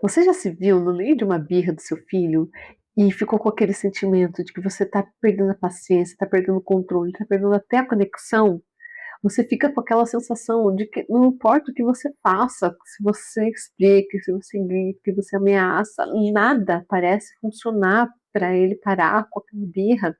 Você já se viu no meio de uma birra do seu filho e ficou com aquele sentimento de que você tá perdendo a paciência, tá perdendo o controle, tá perdendo até a conexão? Você fica com aquela sensação de que não importa o que você faça, se você explica, se você grita, se você ameaça, nada parece funcionar para ele parar com aquela birra.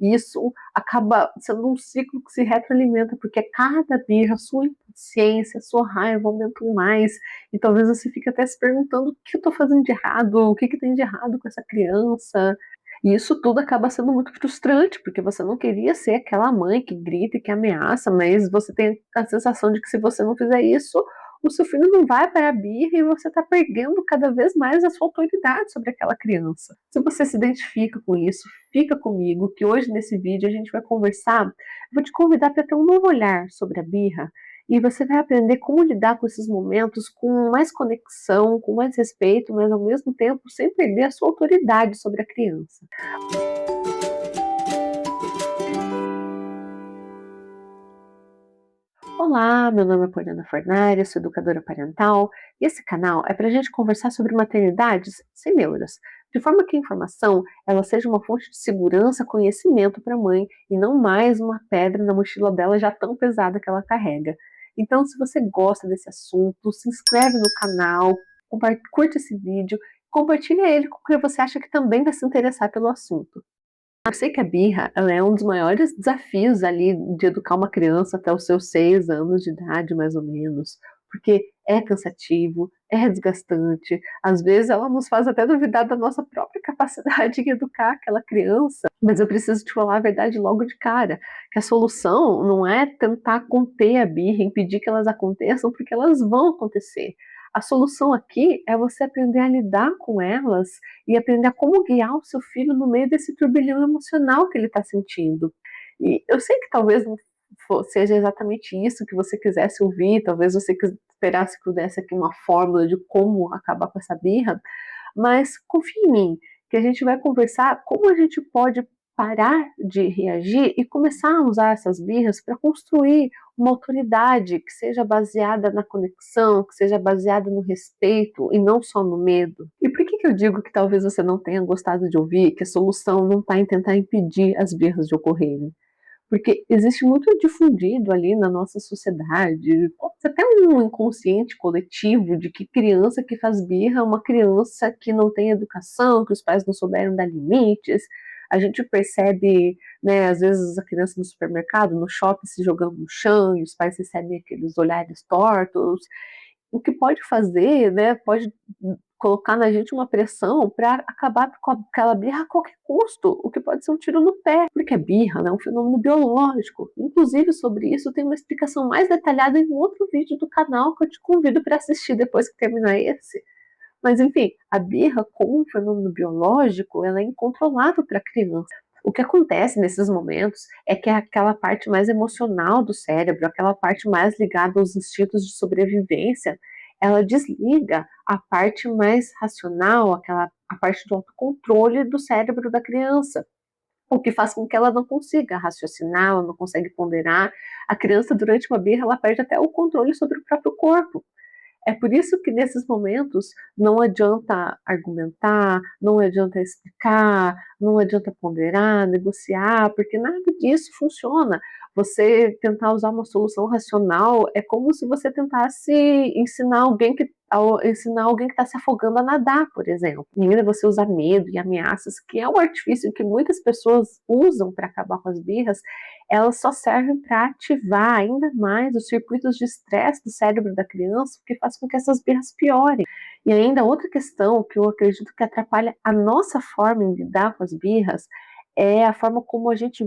E isso acaba sendo um ciclo que se retroalimenta, porque cada birra, a sua impaciência, a sua raiva aumentam mais, e talvez você fique até se perguntando o que eu estou fazendo de errado, o que tem de errado com essa criança. E isso tudo acaba sendo muito frustrante, porque você não queria ser aquela mãe que grita e que ameaça, mas você tem a sensação de que se você não fizer isso, o seu filho não vai para a birra e você está perdendo cada vez mais a sua autoridade sobre aquela criança. Se você se identifica com isso, fica comigo, que hoje nesse vídeo a gente vai conversar. Eu vou te convidar para ter um novo olhar sobre a birra e você vai aprender como lidar com esses momentos com mais conexão, com mais respeito, mas ao mesmo tempo sem perder a sua autoridade sobre a criança. Olá, meu nome é Poliana Fornari, eu sou educadora parental e esse canal é para a gente conversar sobre maternidades sem neuras, de forma que a informação ela seja uma fonte de segurança, conhecimento para a mãe e não mais uma pedra na mochila dela já tão pesada que ela carrega. Então, se você gosta desse assunto, se inscreve no canal, curte esse vídeo, compartilha ele com quem você acha que também vai se interessar pelo assunto. Eu sei que a birra, ela é um dos maiores desafios ali de educar uma criança até os seus 6 anos de idade, mais ou menos, porque é cansativo, é desgastante, às vezes ela nos faz até duvidar da nossa própria capacidade em educar aquela criança. Mas eu preciso te falar a verdade logo de cara, que a solução não é tentar conter a birra, impedir que elas aconteçam, porque elas vão acontecer. A solução aqui é você aprender a lidar com elas e aprender a como guiar o seu filho no meio desse turbilhão emocional que ele está sentindo. E eu sei que talvez não seja exatamente isso que você quisesse ouvir, talvez você esperasse que eu desse aqui uma fórmula de como acabar com essa birra, mas confie em mim, que a gente vai conversar como a gente pode parar de reagir e começar a usar essas birras para construir uma autoridade que seja baseada na conexão, que seja baseada no respeito e não só no medo. E por que eu digo que talvez você não tenha gostado de ouvir que a solução não está em tentar impedir as birras de ocorrerem? Porque existe muito difundido ali na nossa sociedade, pode ser até um inconsciente coletivo de que criança que faz birra é uma criança que não tem educação, que os pais não souberam dar limites. A gente percebe, né, às vezes a criança no supermercado, no shopping, se jogando no chão e os pais recebem aqueles olhares tortos. O que pode fazer, né, pode colocar na gente uma pressão para acabar com aquela birra a qualquer custo, o que pode ser um tiro no pé, porque a birra, né, é um fenômeno biológico. Inclusive, sobre isso tem uma explicação mais detalhada em um outro vídeo do canal que eu te convido para assistir depois que terminar esse. Mas, enfim, a birra, como um fenômeno biológico, ela é incontrolável para a criança. O que acontece nesses momentos é que aquela parte mais emocional do cérebro, aquela parte mais ligada aos instintos de sobrevivência, ela desliga a parte mais racional, a parte do autocontrole do cérebro da criança, o que faz com que ela não consiga raciocinar, ela não consegue ponderar. A criança, durante uma birra, ela perde até o controle sobre o próprio corpo. É por isso que nesses momentos não adianta argumentar, não adianta explicar, não adianta ponderar, negociar, porque nada disso funciona. Você tentar usar uma solução racional é como se você tentasse ensinar alguém que está se afogando a nadar, por exemplo. E ainda você usar medo e ameaças, que é um artifício que muitas pessoas usam para acabar com as birras, elas só servem para ativar ainda mais os circuitos de estresse do cérebro da criança, o que faz com que essas birras piorem. E ainda outra questão que eu acredito que atrapalha a nossa forma em lidar com as birras é a forma como a gente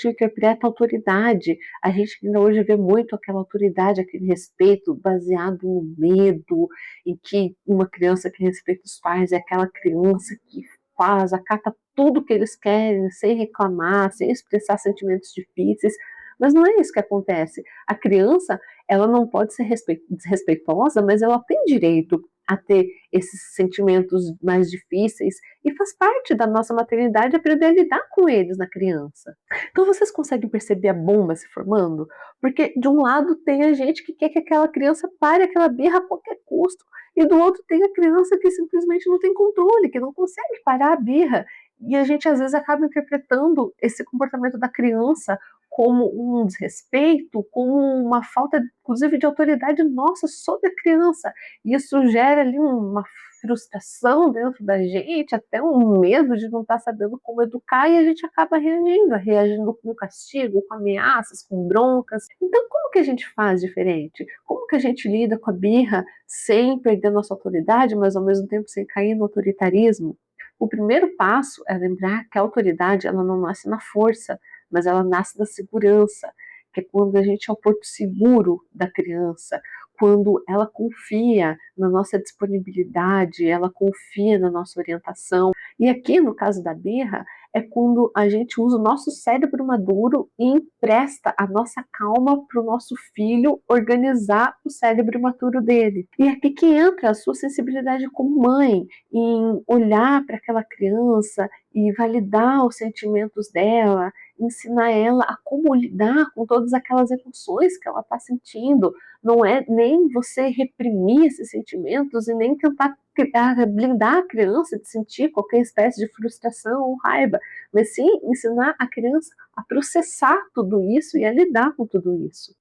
interpreta a autoridade. A gente ainda hoje vê muito aquela autoridade, aquele respeito baseado no medo, em que uma criança que respeita os pais é aquela criança que acata tudo que eles querem, sem reclamar, sem expressar sentimentos difíceis. Mas não é isso que acontece. A criança, ela não pode ser desrespeitosa, mas ela tem direito a ter esses sentimentos mais difíceis e faz parte da nossa maternidade aprender a lidar com eles na criança. Então vocês conseguem perceber a bomba se formando? Porque de um lado tem a gente que quer que aquela criança pare aquela birra a qualquer custo, e do outro tem a criança que simplesmente não tem controle, que não consegue parar a birra. E a gente às vezes acaba interpretando esse comportamento da criança como um desrespeito, como uma falta, inclusive, de autoridade nossa sobre a criança. E isso gera ali uma frustração dentro da gente, até um medo de não estar sabendo como educar, e a gente acaba reagindo com castigo, com ameaças, com broncas. Então, como que a gente faz diferente? Como que a gente lida com a birra sem perder nossa autoridade, mas ao mesmo tempo sem cair no autoritarismo? O primeiro passo é lembrar que a autoridade ela não nasce na força, mas ela nasce da segurança, que é quando a gente é o porto seguro da criança, quando ela confia na nossa disponibilidade, ela confia na nossa orientação. E aqui, no caso da birra, é quando a gente usa o nosso cérebro maduro e empresta a nossa calma para o nosso filho organizar o cérebro imaturo dele. E é aqui que entra a sua sensibilidade como mãe, em olhar para aquela criança e validar os sentimentos dela, ensinar ela a como lidar com todas aquelas emoções que ela está sentindo. Não é nem você reprimir esses sentimentos e nem tentar blindar a criança de sentir qualquer espécie de frustração ou raiva, mas sim ensinar a criança a processar tudo isso e a lidar com tudo isso.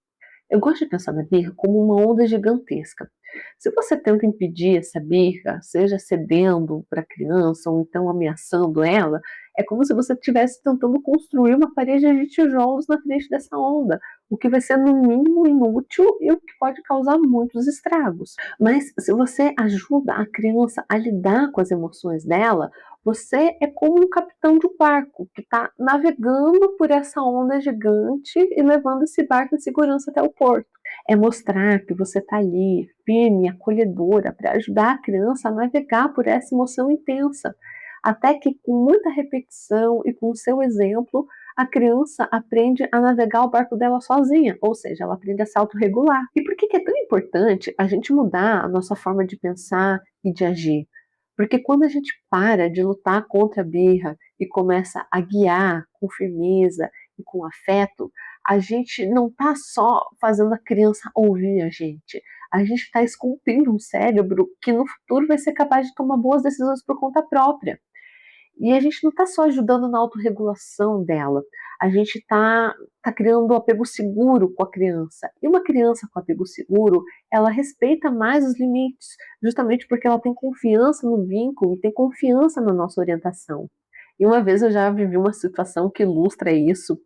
Eu gosto de pensar na birra como uma onda gigantesca. Se você tenta impedir essa birra, seja cedendo para a criança ou então ameaçando ela, é como se você estivesse tentando construir uma parede de tijolos na frente dessa onda, o que vai ser no mínimo inútil e o que pode causar muitos estragos. Mas se você ajuda a criança a lidar com as emoções dela, você é como um capitão de um barco que está navegando por essa onda gigante e levando esse barco em segurança até o porto. É mostrar que você está ali, firme, acolhedora, para ajudar a criança a navegar por essa emoção intensa. Até que, com muita repetição e com o seu exemplo, a criança aprende a navegar o barco dela sozinha, ou seja, ela aprende a se autorregular. E por que é tão importante a gente mudar a nossa forma de pensar e de agir? Porque quando a gente para de lutar contra a birra e começa a guiar com firmeza e com afeto, a gente não está só fazendo a criança ouvir a gente está esculpindo um cérebro que no futuro vai ser capaz de tomar boas decisões por conta própria. E a gente não está só ajudando na autorregulação dela, a gente tá criando um apego seguro com a criança. E uma criança com apego seguro, ela respeita mais os limites, justamente porque ela tem confiança no vínculo, tem confiança na nossa orientação. E uma vez eu já vivi uma situação que ilustra isso,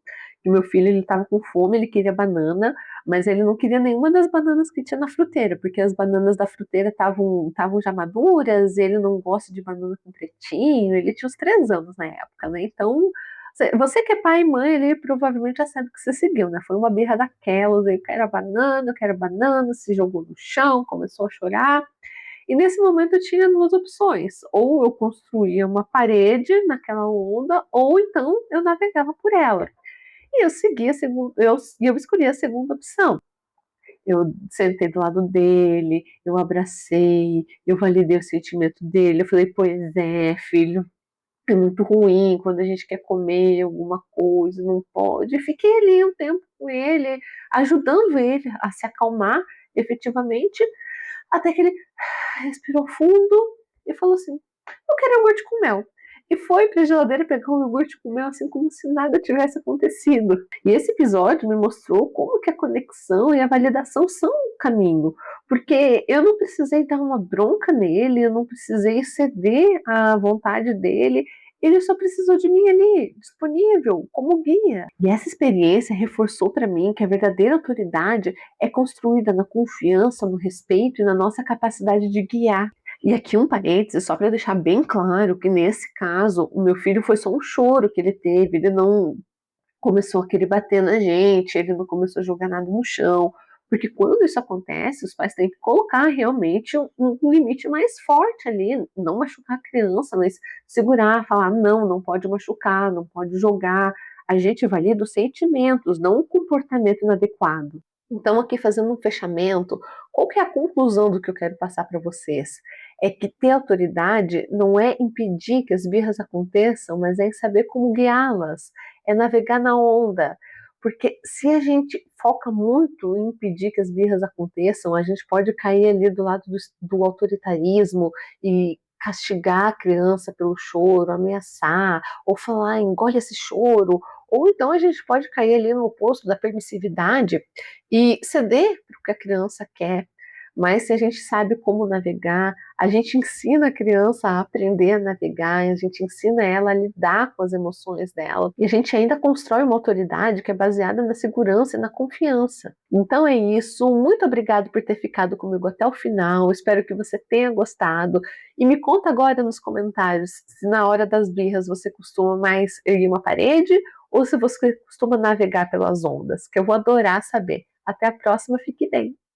que meu filho ele estava com fome, ele queria banana, mas ele não queria nenhuma das bananas que tinha na fruteira, porque as bananas da fruteira estavam já maduras, ele não gosta de banana com pretinho, ele tinha uns 3 anos na época, né? Então, você que é pai e mãe, ele provavelmente já sabe o que você seguiu, né? Foi uma birra daquelas, eu quero banana, se jogou no chão, começou a chorar. E nesse momento eu tinha 2 opções, ou eu construía uma parede naquela onda, ou então eu navegava por ela. E eu segui a segunda, eu escolhi a segunda opção. Eu sentei do lado dele, eu abracei, eu validei o sentimento dele, eu falei, pois é, filho, é muito ruim quando a gente quer comer alguma coisa, não pode. E fiquei ali um tempo com ele, ajudando ele a se acalmar efetivamente, até que ele respirou fundo e falou assim: eu quero iogurte com mel. E foi para a geladeira pegar um iogurte com mel, assim como se nada tivesse acontecido. E esse episódio me mostrou como que a conexão e a validação são um caminho. Porque eu não precisei dar uma bronca nele, eu não precisei ceder à vontade dele, ele só precisou de mim ali, disponível, como guia. E essa experiência reforçou para mim que a verdadeira autoridade é construída na confiança, no respeito e na nossa capacidade de guiar. E aqui um parêntese, só para deixar bem claro que nesse caso, o meu filho foi só um choro que ele teve, ele não começou a querer bater na gente, ele não começou a jogar nada no chão, porque quando isso acontece, os pais têm que colocar realmente um limite mais forte ali, não machucar a criança, mas segurar, falar, não, não pode machucar, não pode jogar. A gente valida os sentimentos, não o comportamento inadequado. Então, aqui fazendo um fechamento, qual que é a conclusão do que eu quero passar para vocês? É que ter autoridade não é impedir que as birras aconteçam, mas é em saber como guiá-las, é navegar na onda. Porque se a gente foca muito em impedir que as birras aconteçam, a gente pode cair ali do lado do autoritarismo e castigar a criança pelo choro, ameaçar, ou falar engole esse choro, ou então a gente pode cair ali no oposto da permissividade e ceder para o que a criança quer. Mas se a gente sabe como navegar, a gente ensina a criança a aprender a navegar, a gente ensina ela a lidar com as emoções dela, e a gente ainda constrói uma autoridade que é baseada na segurança e na confiança. Então é isso, muito obrigado por ter ficado comigo até o final, espero que você tenha gostado, e me conta agora nos comentários se na hora das birras você costuma mais erguer uma parede ou se você costuma navegar pelas ondas, que eu vou adorar saber. Até a próxima, fique bem!